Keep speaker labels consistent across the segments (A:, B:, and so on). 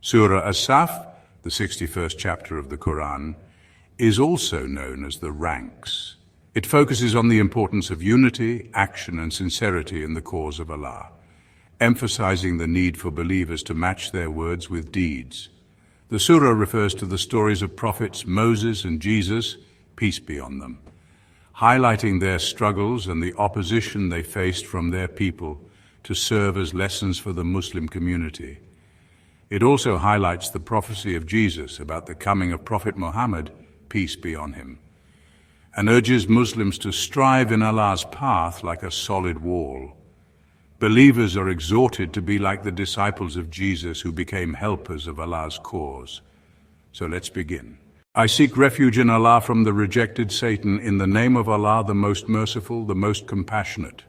A: Surah As-Saff, the 61st chapter of the Quran, is also known as the ranks. It focuses on the importance of unity, action and sincerity in the cause of Allah, emphasizing the need for believers to match their words with deeds. The surah refers to the stories of prophets Moses and Jesus, peace be on them, highlighting their struggles and the opposition they faced from their people to serve as lessons for the Muslim community. It also highlights the prophecy of Jesus about the coming of Prophet Muhammad, peace be on him, and urges Muslims to strive in Allah's path like a solid wall. Believers are exhorted to be like the disciples of Jesus who became helpers of Allah's cause. So let's begin. I seek refuge in Allah from the rejected Satan in the name of Allah, the most merciful, the most compassionate.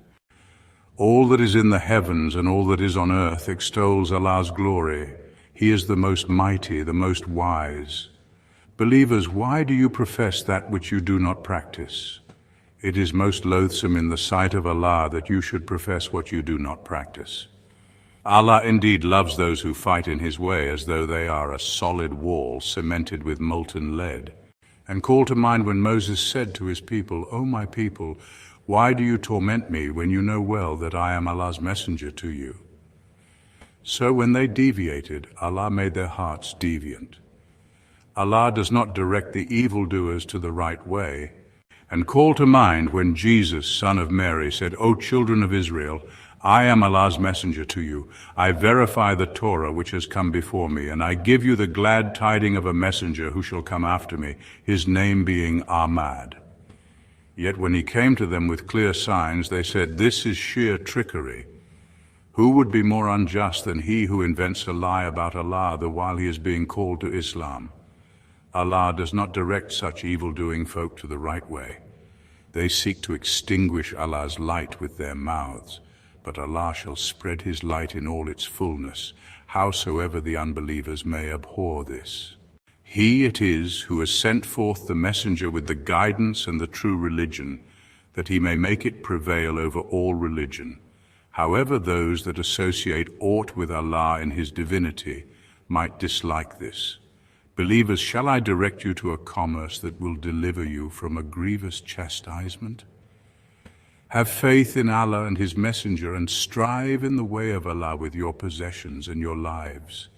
A: All that is in the heavens and all that is on earth extols Allah's glory. He is the most mighty, the most wise. Believers, why do you profess that which you do not practice? It is most loathsome in the sight of Allah that you should profess what you do not practice. Allah indeed loves those who fight in His way as though they are a solid wall cemented with molten lead. And call to mind when Moses said to his people, O my people, why do you torment me when you know well that I am Allah's messenger to you? So when they deviated, Allah made their hearts deviant. Allah does not direct the evildoers to the right way. And call to mind when Jesus, son of Mary, said, O children of Israel, I am Allah's messenger to you. I verify the Torah which has come before me, and I give you the glad tiding of a messenger who shall come after me, his name being Ahmad. Yet when he came to them with clear signs, they said, This is sheer trickery. Who would be more unjust than he who invents a lie about Allah the while he is being called to Islam? Allah does not direct such evil-doing folk to the right way. They seek to extinguish Allah's light with their mouths, but Allah shall spread His light in all its fullness, howsoever the unbelievers may abhor this. He it is who has sent forth the messenger with the guidance and the true religion, that he may make it prevail over all religion. However, those that associate aught with Allah in His divinity might dislike this. Believers, shall I direct you to a commerce that will deliver you from a grievous chastisement? Have faith in Allah and His messenger and strive in the way of Allah with your possessions and your lives.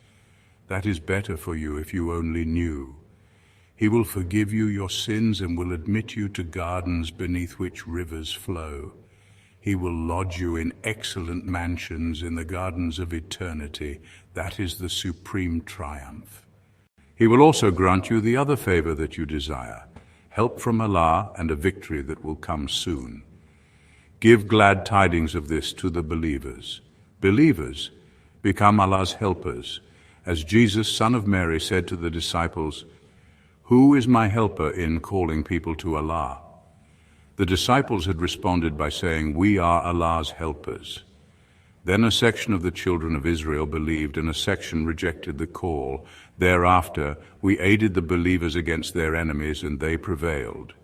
A: That is better for you if you only knew. He will forgive you your sins and will admit you to gardens beneath which rivers flow. He will lodge you in excellent mansions in the gardens of eternity. That is the supreme triumph. He will also grant you the other favor that you desire, help from Allah and a victory that will come soon. Give glad tidings of this to the believers. Believers, become Allah's helpers. As Jesus, son of Mary, said to the disciples, Who is my helper in calling people to Allah? The disciples had responded by saying, We are Allah's helpers. Then a section of the children of Israel believed and a section rejected the call. Thereafter, we aided the believers against their enemies and they prevailed.